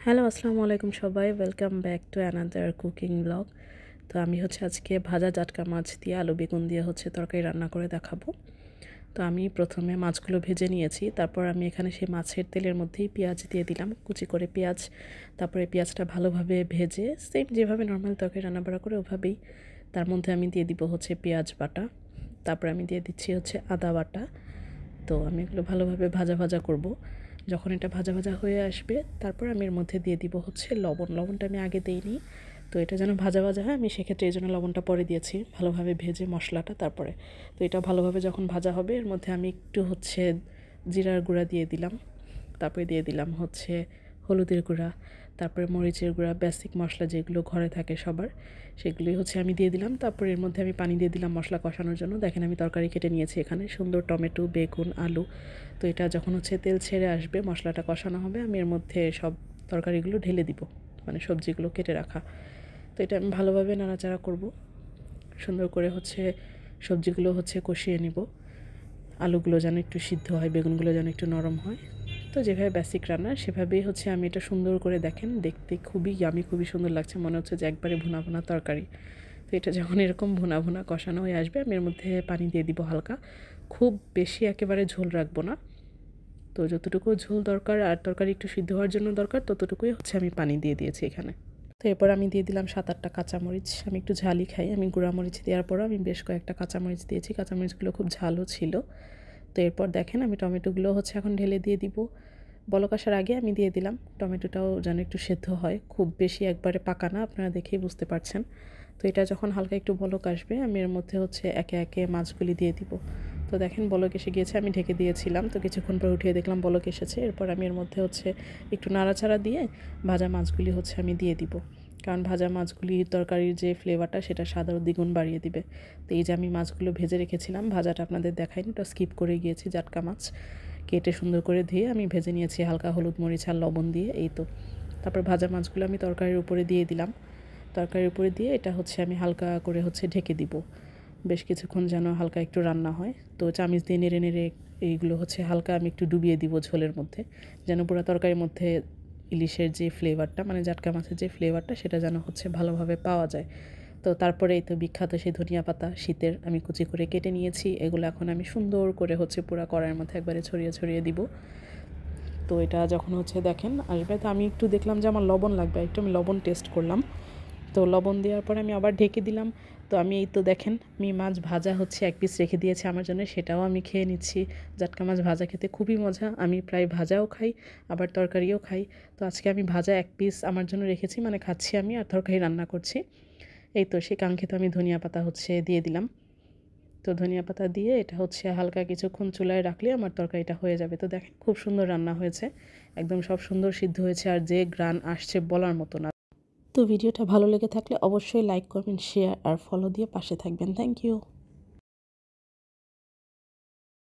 Hello, আসসালামু আলাইকুম সবাই। Welcome back to another cooking blog. তো আমি আজকে ভাজা জাটকা মাছ দিয়ে আলু বেগুন দিয়ে তরকারি রান্না করে দেখাবো। তো আমি প্রথমে মাছগুলো ভেজে নিয়েছি, তারপর আমি এখানে সেই মাছের তেলের মধ্যেই পেঁয়াজ দিয়ে দিলাম, কুচি করে পেঁয়াজ। তারপরে পেঁয়াজটা ভালোভাবে ভেজে সেম যেভাবে নর্মাল তরকারি রান্না বাড়া করে ওভাবেই তার মধ্যে আমি দিয়ে দিব পেঁয়াজ বাটা। তারপরে আমি দিয়ে দিচ্ছি আদা বাটা। তো আমি এগুলো ভালোভাবে ভাজা ভাজা করব। যখন এটা ভাজা ভাজা হয়ে আসবে তারপর আমি এর মধ্যে দিয়ে দিব লবণটা আমি আগে দেইনি, তো এটা যেন ভাজা ভাজা হয় আমি সেক্ষেত্রে এই জন্য লবণটা পরে দিয়েছি, ভালোভাবে ভেজে মশলাটা। তারপরে তো এটা ভালোভাবে যখন ভাজা হবে এর মধ্যে আমি একটু জিরার গুঁড়া দিয়ে দিলাম, তারপরে দিয়ে দিলাম হলুদের গুঁড়া, তারপরে মরিচের গুঁড়া, বেসিক মশলা যেগুলো ঘরে থাকে সবার সেগুলোই আমি দিয়ে দিলাম। তারপর এর মধ্যে আমি পানি দিয়ে দিলাম মশলা কষানোর জন্য। দেখেন আমি তরকারি কেটে নিয়েছি এখানে, সুন্দর টমেটো, বেগুন, আলু। তো এটা যখন তেল ছেড়ে আসবে, মশলাটা কষানো হবে, আমি এর মধ্যে সব তরকারিগুলো ঢেলে দিব, মানে সবজিগুলো কেটে রাখা। তো এটা আমি ভালোভাবে নাড়াচাড়া করব, সুন্দর করে সবজিগুলো কষিয়ে নিব। আলুগুলো যেন একটু সিদ্ধ হয়, বেগুনগুলো যেন একটু নরম হয়। তো যেভাবে বেসিক রান্না সেভাবেই আমি এটা সুন্দর করে, দেখেন দেখতে খুবই ইয়ামি, খুবই সুন্দর লাগছে, মনে হচ্ছে যে একবারে ভুনা ভুনা তরকারি। তো এটা যখন এরকম ভুনা ভুনা কষানো হয়ে আসবে আমি এর মধ্যে পানি দিয়ে দিব হালকা, খুব বেশি একেবারে ঝোল রাখবো না। তো যতটুকু ঝোল দরকার আর তরকারি একটু সিদ্ধ হওয়ার জন্য দরকার ততটুকুই আমি পানি দিয়ে দিয়েছি এখানে। তো এরপর আমি দিয়ে দিলাম 7-8টা কাঁচামরিচ। আমি একটু ঝালই খাই, আমি গুঁড়ামরিচ দেওয়ার পরও আমি বেশ কয়েকটা কাঁচামরিচ দিয়েছি, কাঁচামরিচগুলো খুব ঝালও ছিল। তো এরপর দেখেন আমি টমেটোগুলো এখন ঢেলে দিয়ে দিব। বলক আসার আগে আমি দিয়ে দিলাম, টমেটোটাও যেন একটু সেদ্ধ হয়, খুব বেশি একবারে পাকা না, আপনারা দেখেই বুঝতে পারছেন। তো এটা যখন হালকা একটু বলক আসবে আমি এর মধ্যে একে একে মাছগুলি দিয়ে দিব। তো দেখেন বলক এসে গিয়েছে, আমি ঢেকে দিয়েছিলাম, তো কিছুক্ষণ পর উঠিয়ে দেখলাম বলক এসেছে। এরপর আমি এর মধ্যে একটু নাড়াচাড়া দিয়ে ভাজা মাছগুলি আমি দিয়ে দিব, কারণ ভাজা মাছগুলি তরকারির যে ফ্লেভারটা সেটা স্বাদ আরও দ্বিগুণ বাড়িয়ে দিবে। তো এই যে আমি মাছগুলো ভেজে রেখেছিলাম, ভাজাটা আপনাদের দেখাইনি, ওটা স্কিপ করে গিয়েছি। জাটকা মাছ কেটে সুন্দর করে ধুয়ে আমি ভেজে নিয়েছি হালকা হলুদ মরিচ আর লবণ দিয়ে, এই তো। তারপর ভাজা মাছগুলো আমি তরকারির উপরে দিয়ে দিলাম, তরকারির উপরে দিয়ে এটা আমি হালকা করে ঢেকে দিব, বেশ কিছুক্ষণ যেন হালকা একটু রান্না হয়। তো চামিচ দিয়ে নেড়ে নেড়ে এইগুলো হালকা আমি একটু ডুবিয়ে দিব ঝোলের মধ্যে, যেন পুরো তরকারির মধ্যে ইলিশের যে ফ্লেভারটা, মানে জাটকা মাছের যে ফ্লেভারটা সেটা যেন ভালোভাবে পাওয়া যায়। তো তারপরে এই তো বিখ্যাত সেই ধনিয়া পাতা শীতের আমি কুচি করে কেটে নিয়েছি, এগুলো এখন আমি সুন্দর করে পুরো কড়াইয়ের মধ্যে একবারে ছড়িয়ে ছড়িয়ে দিব। তো এটা যখন দেখেন আসবে, তো আমি একটু দেখলাম যে আমার লবণ লাগবে, একটু আমি লবণ টেস্ট করলাম। তো লবণ দেওয়ার পরে আমি আবার ঢেকে দিলাম। তো আমি এই তো দেখেন আমি মাছ ভাজা এক পিস রেখে দিয়েছি আমার জন্য, সেটাও আমি খেয়ে নিচ্ছি। জাটকা মাছ ভাজা খেতে খুবই মজা, আমি প্রায় ভাজাও খাই আবার তরকারিও খাই। তো আজকে আমি ভাজা এক পিস আমার জন্য রেখেছি, মানে খাচ্ছি আমি আর তরকারি রান্না করছি। এই তো সেই কাঙ্ক্ষিত আমি ধনিয়া পাতা দিয়ে দিলাম। তো ধনিয়া পাতা দিয়ে এটা হালকা কিছুক্ষণ চুলায় রাখলে আমার তরকারিটা হয়ে যাবে। তো দেখেন খুব সুন্দর রান্না হয়েছে, একদম সব সুন্দর সিদ্ধ হয়েছে, আর যে গ্রান আসছে বলার মতো না। তো ভিডিওটা ভালো লেগে থাকলে অবশ্যই লাইক করবেন, শেয়ার আর ফলো দিয়ে পাশে থাকবেন। Thank you.